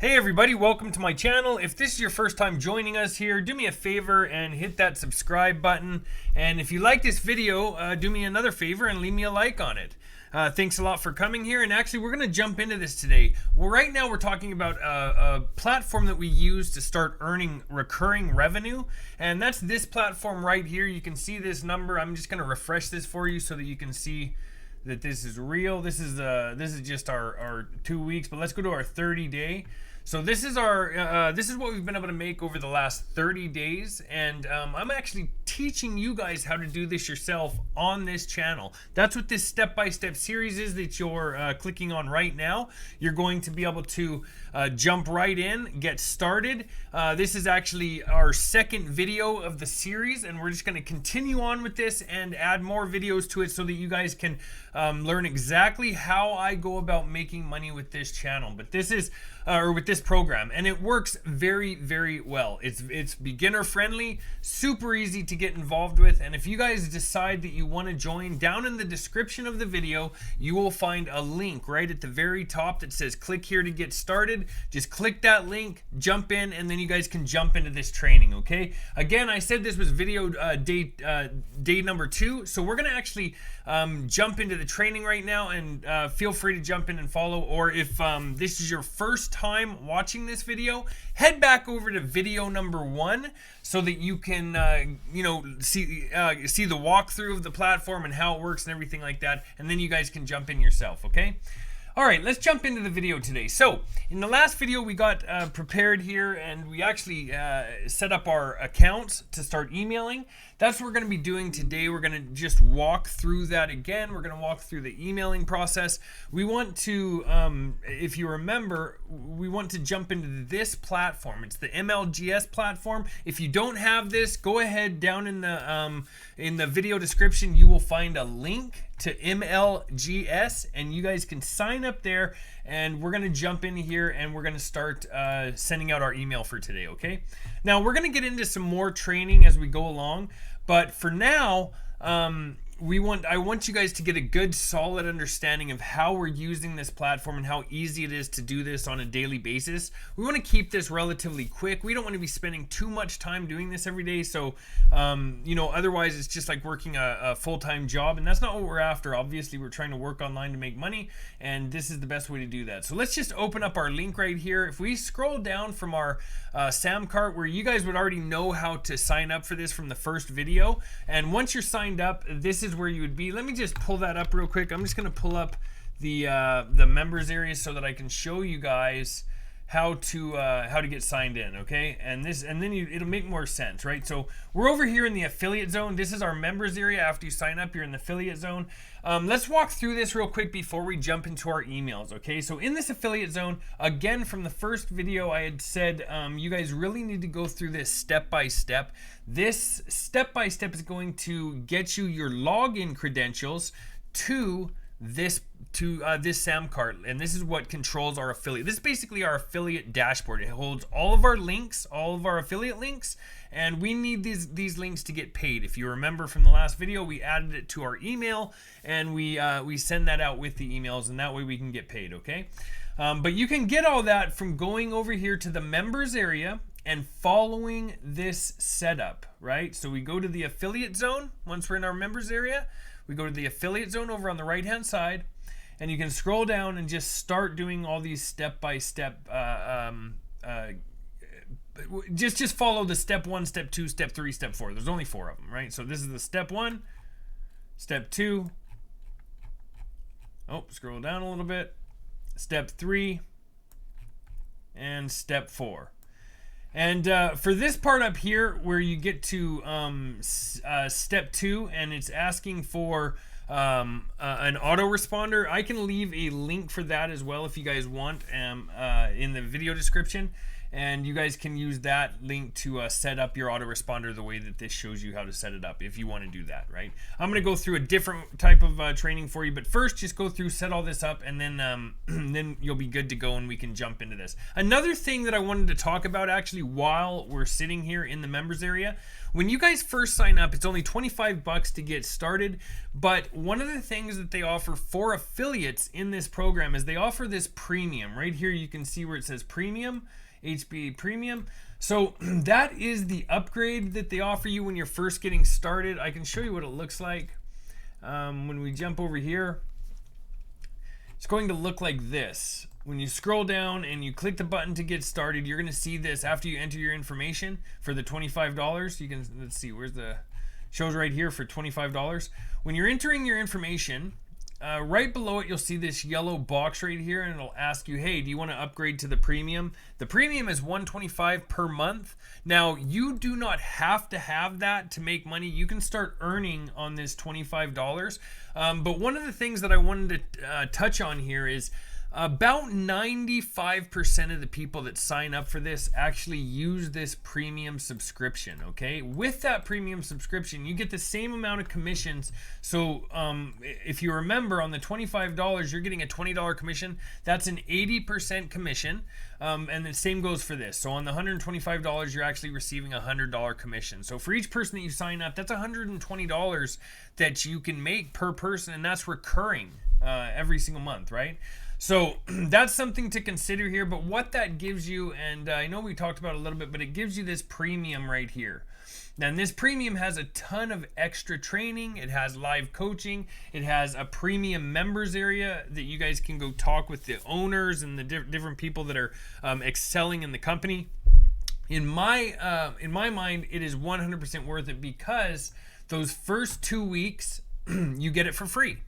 Hey everybody, welcome to my channel. If this is your first time joining us here, do me a favor and hit that subscribe button. And if you like this video, do me another favor and leave me a like on it. Thanks a lot for coming here. And actually, we're going to jump into this today. Well, right now we're talking about a platform that we use to start earning recurring revenue. And that's this platform right here. You can see this number. I'm just going to refresh this for you so that you can see that this is real. This is just our 2 weeks, but let's go to our 30-day. So this is our this is what we've been able to make over the last 30 days, and I'm actually teaching you guys how to do this yourself on this channel. That's what this step-by-step series is that you're clicking on right now. You're going to be able to jump right in, get started. This is actually our second video of the series, and we're just going to continue on with this and add more videos to it so that you guys can learn exactly how I go about making money with this channel. But this is or with this program, and it works very, very well. It's beginner friendly, super easy to get involved with. And if you guys decide that you want to join, down in the description of the video you will find a link right at the very top that says click here to get started. Just click that link, jump in, and then you guys can jump into this training. Okay, again, I said this was video day number 2, so we're gonna actually jump into the training right now, and feel free to jump in and follow. Or if this is your first time watching this video, head back over to video number 1 so that you can see the walkthrough of the platform and how it works and everything like that, and then you guys can jump in yourself. Okay, all right, let's jump into the video today. So in the last video we got prepared here, and we actually set up our accounts to start emailing. That's what we're going to be doing today. We're going to just walk through that again. We're going to walk through the emailing process. We want to, if you remember, we want to jump into this platform. It's the MLGS platform. If you don't have this, go ahead, down in the video description you will find a link to MLGS, and you guys can sign up there, and we're going to jump in here and we're going to start sending out our email for today. Okay, now we're going to get into some more training as we go along, but for now I want you guys to get a good solid understanding of how we're using this platform and how easy it is to do this on a daily basis. We want to keep this relatively quick. We don't want to be spending too much time doing this every day, so otherwise it's just like working a full-time job, and that's not what we're after. Obviously we're trying to work online to make money, and this is the best way to do that. So let's just open up our link right here. If we scroll down from our SAM cart, where you guys would already know how to sign up for this from the first video, and once you're signed up, this is where you would be. Let me just pull that up real quick. I'm just going to pull up the members area so that I can show you guys how to get signed in. Okay, and then it'll make more sense, right? So we're over here in the affiliate zone. This is our members area. After you sign up, you're in the affiliate zone. Let's walk through this real quick before we jump into our emails. Okay, so in this affiliate zone, again, from the first video I had said you guys really need to go through this step by step. This step by step is going to get you your login credentials to this SAM cart, and this is what controls our affiliate. This is basically our affiliate dashboard. It holds all of our links, all of our affiliate links, and we need these links to get paid. If you remember from the last video, we added it to our email, and we send that out with the emails, and that way we can get paid. Okay, but you can get all that from going over here to the members area and following this setup, right? So we go to the affiliate zone. Once we're in our members area, we go to the affiliate zone over on the right hand side, and you can scroll down and just start doing all these step-by-step just follow the step 1, step 2, step 3, step 4. There's only 4 of them, right? So this is the step 1, step 2, scroll down a little bit, step 3, and step 4. And for this part up here where you get to step 2, and it's asking for an autoresponder, I can leave a link for that as well if you guys want in the video description. and you guys can use that link to set up your autoresponder the way that this shows you how to set it up if you want to do that, right? I'm going to go through a different type of training for you, but first just go through, set all this up, and then then you'll be good to go and we can jump into this. Another thing that I wanted to talk about actually while we're sitting here in the members area, when you guys first sign up, it's only $25 to get started, but one of the things that they offer for affiliates in this program is they offer this premium. Right here you can see where it says premium, HBA premium. So that is the upgrade that they offer you when you're first getting started. I can show you what it looks like. When we jump over here, it's going to look like this. When you scroll down and you click the button to get started, you're going to see this after you enter your information for the $25. You can, let's see, where's the, shows right here for $25. When you're entering your information, right below it, you'll see this yellow box right here, and it'll ask you, hey, do you want to upgrade to the premium? The premium is $125 per month. Now, you do not have to have that to make money. You can start earning on this $25. But one of the things that I wanted to touch on here is about 95% of the people that sign up for this actually use this premium subscription, okay? With that premium subscription, you get the same amount of commissions. So if you remember, on the $25, you're getting a $20 commission. That's an 80% commission. And the same goes for this. So on the $125, you're actually receiving a $100 commission. So for each person that you sign up, that's $120 that you can make per person, and that's recurring every single month, right? So that's something to consider here. But what that gives you, and I know we talked about it a little bit, but it gives you this premium right here. Now, this premium has a ton of extra training. It has live coaching. It has a premium members area that you guys can go talk with the owners and the different people that are excelling in the company. In my mind, it is 100% worth it, because those first 2 weeks, you get it for free.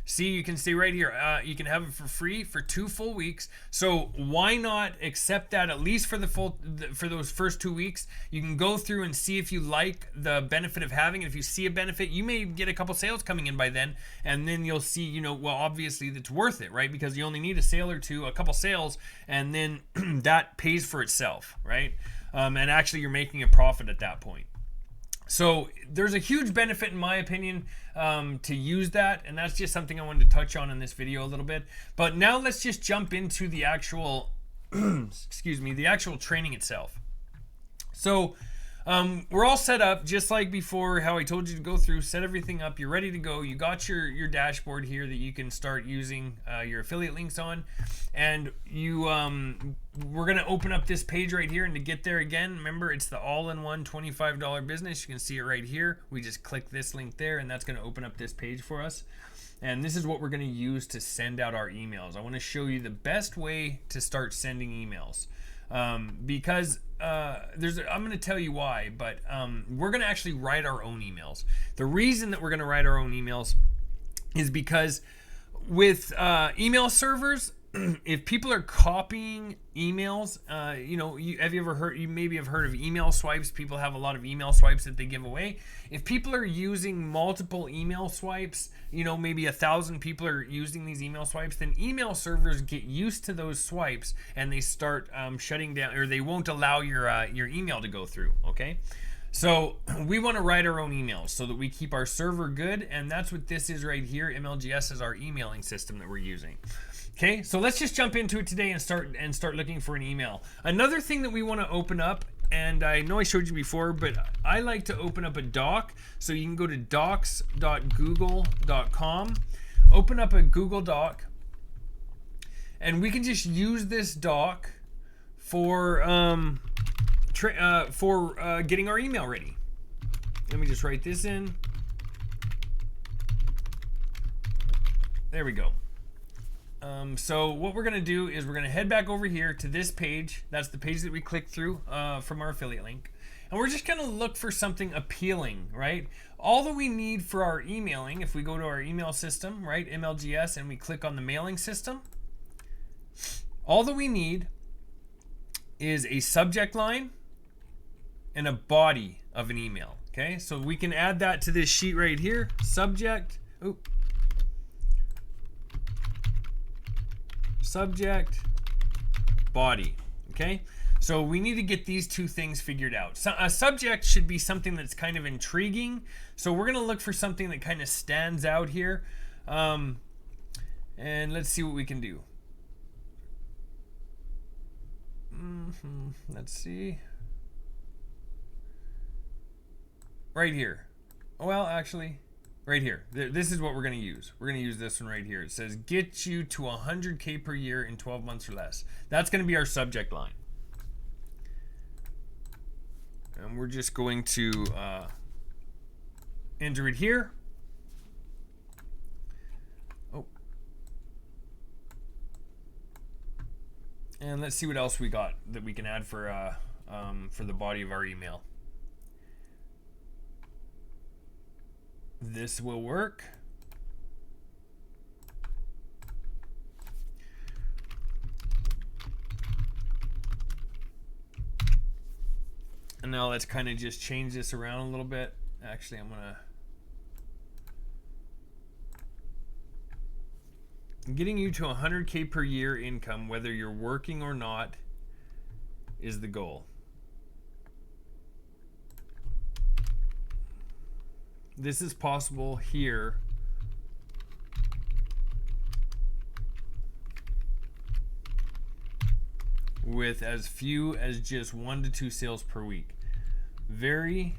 See, you can see right here, you can have it for free for 2 full weeks. So why not accept that, at least for for those first 2 weeks? You can go through and see if you like the benefit of having it. If you see a benefit, you may get a couple sales coming in by then, and then you'll see, you know, well, obviously that's worth it, right? Because you only need a sale or two, a couple sales, and then that pays for itself, right? And actually you're making a profit at that point. So there's a huge benefit, in my opinion, to use that, and that's just something I wanted to touch on in this video a little bit. But now let's just jump into the actual, excuse me, the actual training itself. So we're all set up just like before, how I told you to go through, set everything up. You're ready to go. You got your dashboard here that you can start using your affiliate links on, and you we're gonna open up this page right here. And to get there, again, remember, it's the all-in-one $25 business. You can see it right here. We just click this link there, and that's gonna open up this page for us. And this is what we're gonna use to send out our emails. I want to show you the best way to start sending emails. Because I'm going to tell you why, but we're going to actually write our own emails. The reason that we're going to write our own emails is because with email servers, if people are copying emails, you maybe have heard of email swipes. People have a lot of email swipes that they give away. If people are using multiple email swipes, maybe 1,000 people are using these email swipes, then email servers get used to those swipes and they start shutting down, or they won't allow your email to go through. Okay. So we want to write our own emails so that we keep our server good, and that's what this is right here. MLGS is our emailing system that we're using. Okay, so let's just jump into it today and start looking for an email. Another thing that we want to open up, and I know I showed you before, but I like to open up a doc. So you can go to docs.google.com, open up a Google Doc, and we can just use this doc for getting our email ready. Let me just write this in. There we go. So what we're going to do is we're going to head back over here to this page. That's the page that we clicked through from our affiliate link. And we're just going to look for something appealing, right? All that we need for our emailing, if we go to our email system, right, MLGS, and we click on the mailing system, all that we need is a subject line and a body of an email. Okay, so we can add that to this sheet right here. Subject, subject, body. Okay, So we need to get these two things figured out. So a subject should be something that's kind of intriguing. So we're going to look for something that kind of stands out here. And let's see what we can do. Let's see. Right here. Well, actually, right here. This is what we're going to use. We're going to use this one right here. It says, get you to 100K per year in 12 months or less. That's going to be our subject line. And we're just going to enter it here. Oh. And let's see what else we got that we can add for the body of our email. This will work. And now let's kind of just change this around a little bit. Actually, I'm getting you to 100K per year income, whether you're working or not, is the goal. This is possible here with as few as just 1 to 2 sales per week. Very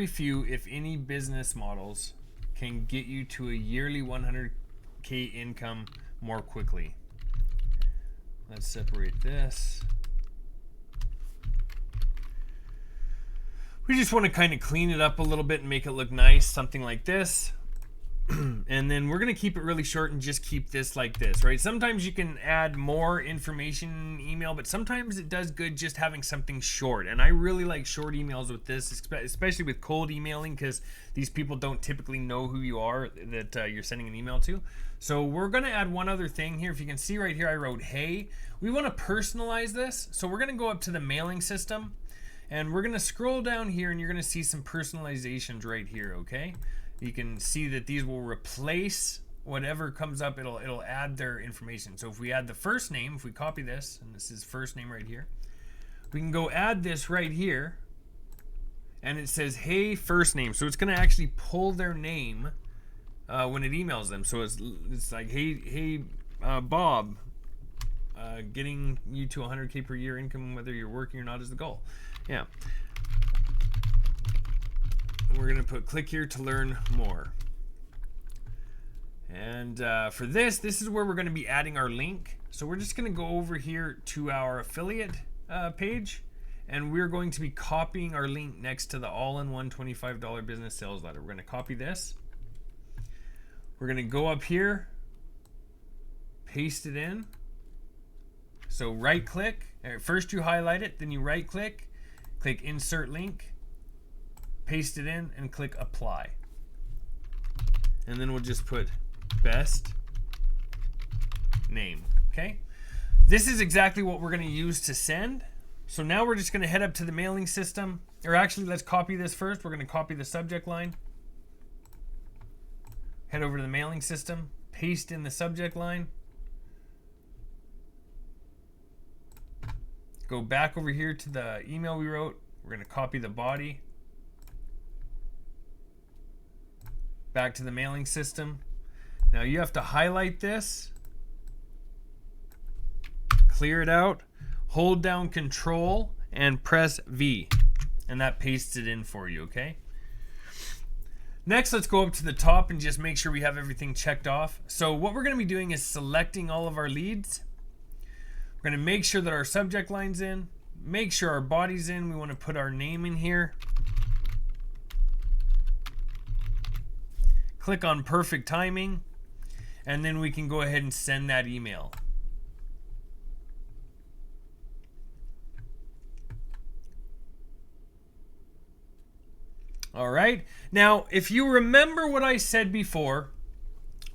few, if any, business models can get you to a yearly 100K income more quickly. Let's separate this. We just want to kind of clean it up a little bit and make it look nice, something like this. And then we're going to keep it really short and just keep this like this, right? Sometimes you can add more information in email, but sometimes it does good just having something short. And I really like short emails with this, especially with cold emailing, because these people don't typically know who you are that you're sending an email to. So we're going to add one other thing here. If you can see right here, I wrote, hey. We want to personalize this. So we're going to go up to the mailing system, and we're going to scroll down here, and you're going to see some personalizations right here, okay? You can see that these will replace whatever comes up. It'll add their information. So if we add the first name, if we copy this, and this is first name right here, we can go add this right here, and it says, hey, first name. So it's going to actually pull their name when it emails them. So it's like, hey, Bob, getting you to 100K per year income, whether you're working or not, is the goal. Yeah. We're going to put click here to learn more. And for this is where we're going to be adding our link. So we're just going to go over here to our affiliate page, and we're going to be copying our link next to the all-in-one $25 business sales letter. We're going to copy this. We're going to go up here, paste it in. So right click, first you highlight it, then you right click, click insert link, paste it in, and click apply. And then we'll just put best name, okay? This is exactly what we're gonna use to send. So now we're just gonna head up to the mailing system, or actually let's copy this first. We're gonna copy the subject line, head over to the mailing system, paste in the subject line, go back over here to the email we wrote. We're gonna copy the body, back to the mailing system. Now you have to highlight this, clear it out, hold down Control and press V, and that pastes it in for you, okay? Next, let's go up to the top and just make sure we have everything checked off. So what we're going to be doing is selecting all of our leads. We're going to make sure that our subject line's in, make sure our body's in. We want to put our name in here. Click on perfect timing, and then we can go ahead and send that email. All right. Now, if you remember what I said before,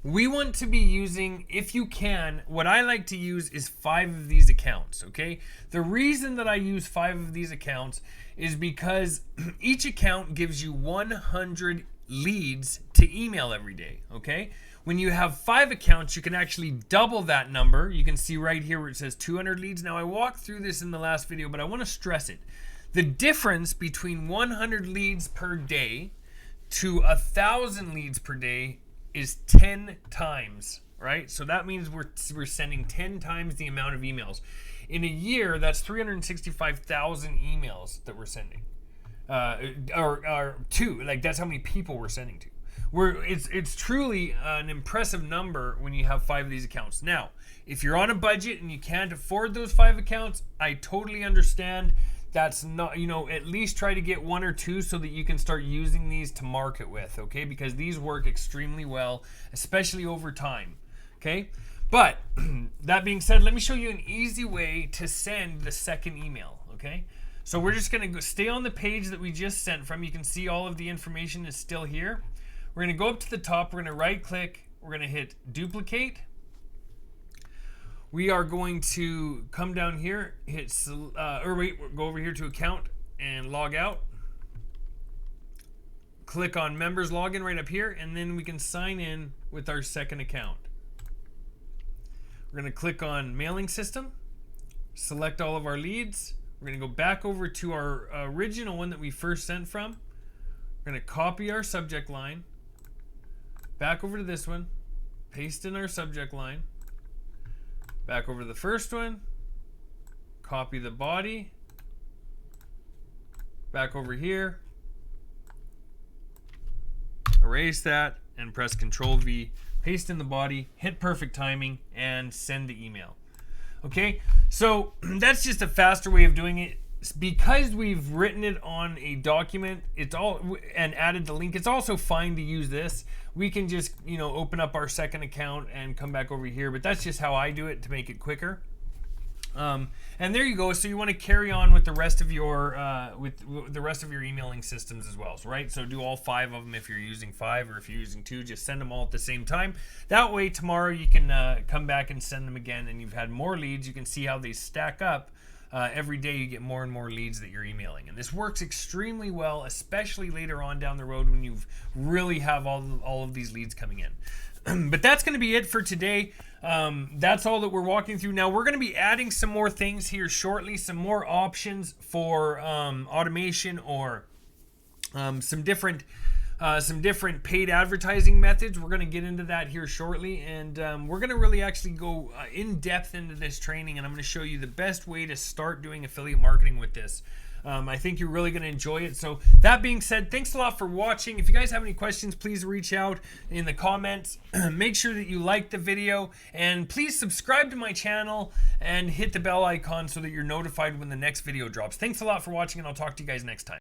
we want to be using, if you can, what I like to use is 5 of these accounts, okay? The reason that I use 5 of these accounts is because each account gives you 100 leads to email every day, okay? When you have 5 accounts, you can actually double that number. You can see right here where it says 200 leads. Now I walked through this in the last video, but I want to stress it. The difference between 100 leads per day to 1,000 leads per day is 10 times, right? So that means we're sending 10 times the amount of emails. In a year, that's 365,000 emails that we're sending. Or two, like that's how many people we're sending to. It's truly an impressive number when you have 5 of these accounts. Now, if you're on a budget and you can't afford those 5 accounts, I totally understand. That's not, at least try to get 1 or 2 so that you can start using these to market with, okay? Because these work extremely well, especially over time, okay? But that being said, let me show you an easy way to send the second email, okay? So we're just going to stay on the page that we just sent from. You can see all of the information is still here. We're going to go up to the top. We're going to right click. We're going to hit duplicate. We are going to come down here, hit, go over here to account and log out. Click on members login right up here, and then we can sign in with our second account. We're going to click on mailing system, select all of our leads. We're going to go back over to our original one that we first sent from. We're going to copy our subject line, back over to this one, paste in our subject line, back over to the first one, copy the body, back over here, erase that, and press Control V, paste in the body, hit perfect timing, and send the email. Okay, so that's just a faster way of doing it. Because we've written it on a document, and added the link, it's also fine to use this. We can just, open up our second account and come back over here, but that's just how I do it to make it quicker. And there you go. So you want to carry on with the rest of your emailing systems as well, right? So do all 5 of them if you're using 5, or if you're using 2, just send them all at the same time. That way tomorrow you can come back and send them again, and you've had more leads. You can see how they stack up. Every day you get more and more leads that you're emailing, and this works extremely well, especially later on down the road when you really have all of these leads coming in. But that's going to be it for today. That's all that we're walking through. Now we're going to be adding some more things here shortly, some more options for automation, or some different paid advertising methods. We're going to get into that here shortly, and we're going to really actually go in depth into this training, and I'm going to show you the best way to start doing affiliate marketing with this. I think you're really going to enjoy it. So that being said, thanks a lot for watching. If you guys have any questions, please reach out in the comments. Make sure that you like the video, and please subscribe to my channel and hit the bell icon so that you're notified when the next video drops. Thanks a lot for watching, and I'll talk to you guys next time.